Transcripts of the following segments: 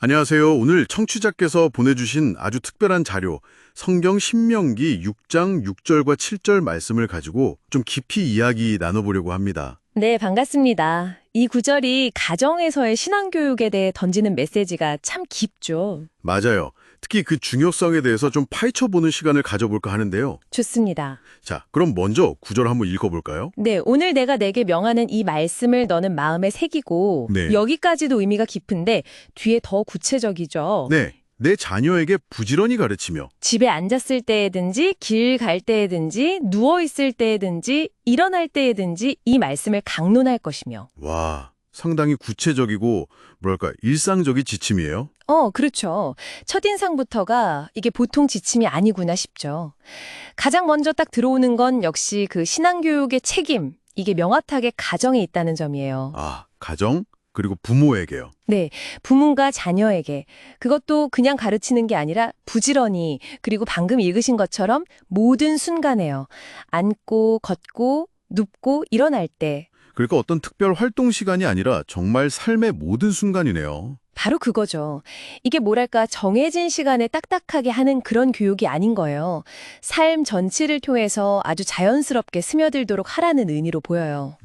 안녕하세요. 오늘 청취자께서 보내주신 아주 특별한 자료, 성경 신명기 6장 6절과 7절 말씀을 가지고 좀 깊이 이야기 나눠보려고 합니다. 네, 반갑습니다. 이 구절이 가정에서의 신앙교육에 대해 던지는 메시지가 참 깊죠. 맞아요. 특히 그 중요성에 대해서 좀 파헤쳐보는 시간을 가져볼까 하는데요. 좋습니다. 자, 그럼 먼저 구절 한번 읽어볼까요? 네, 오늘 내가 내게 명하는 이 말씀을 너는 마음에 새기고 네. 여기까지도 의미가 깊은데 뒤에 더 구체적이죠. 네, 내 자녀에게 부지런히 가르치며 집에 앉았을 때에든지 길 갈 때에든지 누워 있을 때에든지 일어날 때에든지 이 말씀을 강론할 것이며. 와, 상당히 구체적이고 뭐랄까 일상적인 지침이에요. 그렇죠. 첫인상부터가 이게 보통 지침이 아니구나 싶죠. 가장 먼저 딱 들어오는 건 역시 그 신앙교육의 책임, 이게 명확하게 가정에 있다는 점이에요. 아, 가정 그리고 부모에게요. 네, 부모가 자녀에게 그것도 그냥 가르치는 게 아니라 부지런히 그리고 방금 읽으신 것처럼 모든 순간에요. 앉고 걷고 눕고 일어날 때 그러니까 어떤 특별 활동 시간이 아니라 정말 삶의 모든 순간이네요. 바로 그거죠. 이게 뭐랄까 정해진 시간에 딱딱하게 하는 그런 교육이 아닌 거예요. 삶 전체를 통해서 아주 자연스럽게 스며들도록 하라는 의미로 보여요.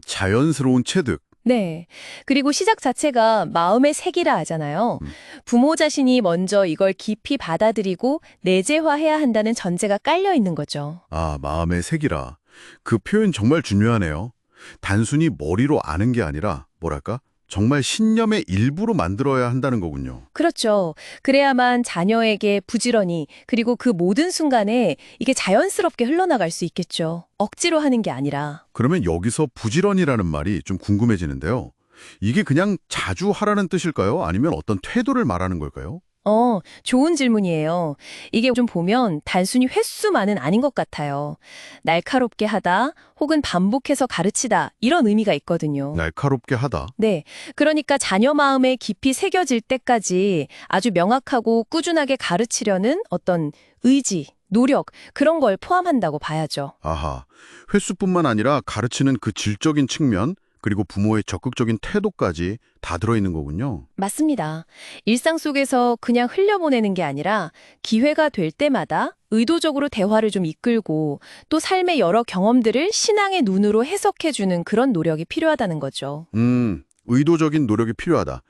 자연스러운 체득. 네. 그리고 시작 자체가 마음의 색이라 하잖아요. 부모 자신이 먼저 이걸 깊이 받아들이고 내재화해야 한다는 전제가 깔려 있는 거죠. 아, 마음의 색이라. 그 표현 정말 중요하네요. 단순히 머리로 아는 게 아니라 뭐랄까? 정말 신념의 일부로 만들어야 한다는 거군요. 그렇죠. 그래야만 자녀에게 부지런히 그리고 그 모든 순간에 이게 자연스럽게 흘러나갈 수 있겠죠. 억지로 하는 게 아니라. 그러면 여기서 부지런이라는 말이 좀 궁금해지는데요. 이게 그냥 자주 하라는 뜻일까요? 아니면 어떤 태도를 말하는 걸까요? 좋은 질문이에요. 이게 좀 보면 단순히 횟수만은 아닌 것 같아요. 날카롭게 하다 혹은 반복해서 가르치다 이런 의미가 있거든요. 날카롭게 하다. 네. 그러니까 자녀 마음에 깊이 새겨질 때까지 아주 명확하고 꾸준하게 가르치려는 어떤 의지, 노력, 그런 걸 포함한다고 봐야죠. 아하. 횟수뿐만 아니라 가르치는 그 질적인 측면, 그리고 부모의 적극적인 태도까지 다 들어있는 거군요. 맞습니다. 일상 속에서 그냥 흘려보내는 게 아니라 기회가 될 때마다 의도적으로 대화를 좀 이끌고 또 삶의 여러 경험들을 신앙의 눈으로 해석해주는 그런 노력이 필요하다는 거죠. 의도적인 노력이 필요하다.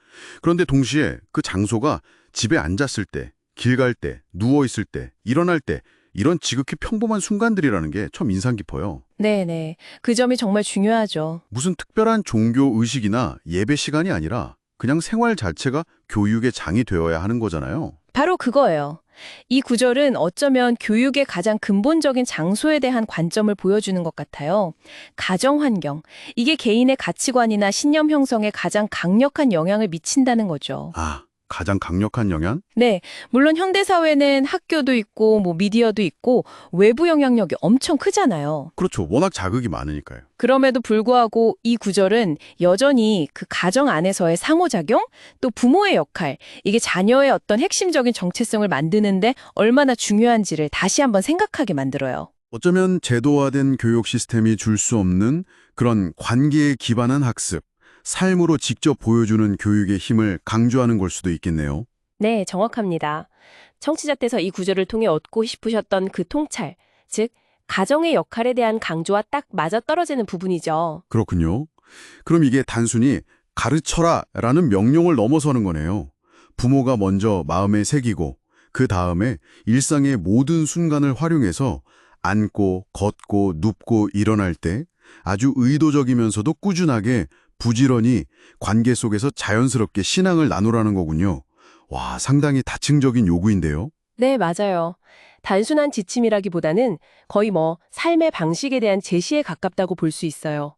그런데 동시에 그 장소가 집에 앉았을 때, 길 갈 때, 누워있을 때, 일어날 때 이런 지극히 평범한 순간들이라는 게 참 인상 깊어요. 네네. 그 점이 정말 중요하죠. 무슨 특별한 종교 의식이나 예배 시간이 아니라 그냥 생활 자체가 교육의 장이 되어야 하는 거잖아요. 바로 그거예요. 이 구절은 어쩌면 교육의 가장 근본적인 장소에 대한 관점을 보여주는 것 같아요. 가정 환경. 이게 개인의 가치관이나 신념 형성에 가장 강력한 영향을 미친다는 거죠. 아, 가장 강력한 영향? 네, 물론 현대사회는 학교도 있고 미디어도 있고 외부 영향력이 엄청 크잖아요. 그렇죠. 워낙 자극이 많으니까요. 그럼에도 불구하고 이 구절은 여전히 그 가정 안에서의 상호작용, 또 부모의 역할, 이게 자녀의 어떤 핵심적인 정체성을 만드는데 얼마나 중요한지를 다시 한번 생각하게 만들어요. 어쩌면 제도화된 교육 시스템이 줄 수 없는 그런 관계에 기반한 학습, 삶으로 직접 보여주는 교육의 힘을 강조하는 걸 수도 있겠네요. 네, 정확합니다. 청취자께서 이 구절을 통해 얻고 싶으셨던 그 통찰, 즉 가정의 역할에 대한 강조와 딱 맞아떨어지는 부분이죠. 그렇군요. 그럼 이게 단순히 가르쳐라 라는 명령을 넘어서는 거네요. 부모가 먼저 마음에 새기고 그 다음에 일상의 모든 순간을 활용해서 앉고 걷고 눕고 일어날 때 아주 의도적이면서도 꾸준하게 부지런히 관계 속에서 자연스럽게 신앙을 나누라는 거군요. 와, 상당히 다층적인 요구인데요. 네, 맞아요. 단순한 지침이라기보다는 거의 삶의 방식에 대한 제시에 가깝다고 볼 수 있어요.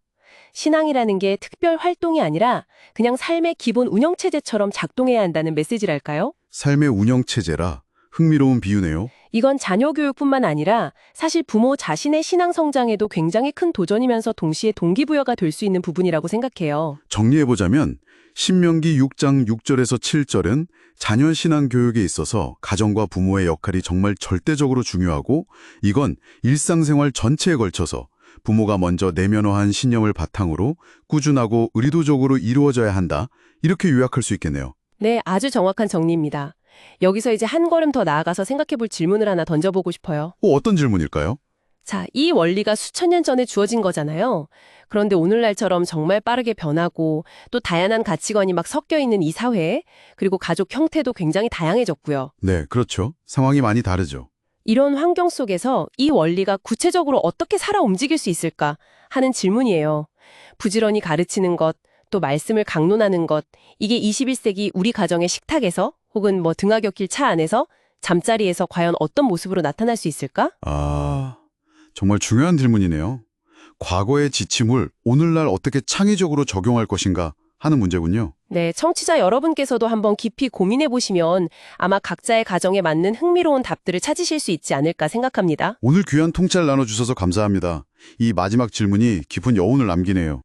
신앙이라는 게 특별 활동이 아니라 그냥 삶의 기본 운영체제처럼 작동해야 한다는 메시지랄까요? 삶의 운영체제라 흥미로운 비유네요. 이건 자녀 교육뿐만 아니라 사실 부모 자신의 신앙 성장에도 굉장히 큰 도전이면서 동시에 동기부여가 될 수 있는 부분이라고 생각해요. 정리해보자면 신명기 6장 6절에서 7절은 자녀 신앙 교육에 있어서 가정과 부모의 역할이 정말 절대적으로 중요하고 이건 일상생활 전체에 걸쳐서 부모가 먼저 내면화한 신념을 바탕으로 꾸준하고 의도적으로 이루어져야 한다. 이렇게 요약할 수 있겠네요. 네, 아주 정확한 정리입니다. 여기서 이제 한 걸음 더 나아가서 생각해 볼 질문을 하나 던져보고 싶어요. 어떤 질문일까요? 자, 이 원리가 수천 년 전에 주어진 거잖아요. 그런데 오늘날처럼 정말 빠르게 변하고 또 다양한 가치관이 막 섞여 있는 이 사회, 그리고 가족 형태도 굉장히 다양해졌고요. 네, 그렇죠. 상황이 많이 다르죠. 이런 환경 속에서 이 원리가 구체적으로 어떻게 살아 움직일 수 있을까 하는 질문이에요. 부지런히 가르치는 것, 또 말씀을 강론하는 것, 이게 21세기 우리 가정의 식탁에서 혹은 뭐 등하굣길 차 안에서 잠자리에서 과연 어떤 모습으로 나타날 수 있을까? 아, 정말 중요한 질문이네요. 과거의 지침을 오늘날 어떻게 창의적으로 적용할 것인가 하는 문제군요. 네, 청취자 여러분께서도 한번 깊이 고민해 보시면 아마 각자의 가정에 맞는 흥미로운 답들을 찾으실 수 있지 않을까 생각합니다. 오늘 귀한 통찰 나눠주셔서 감사합니다. 이 마지막 질문이 깊은 여운을 남기네요.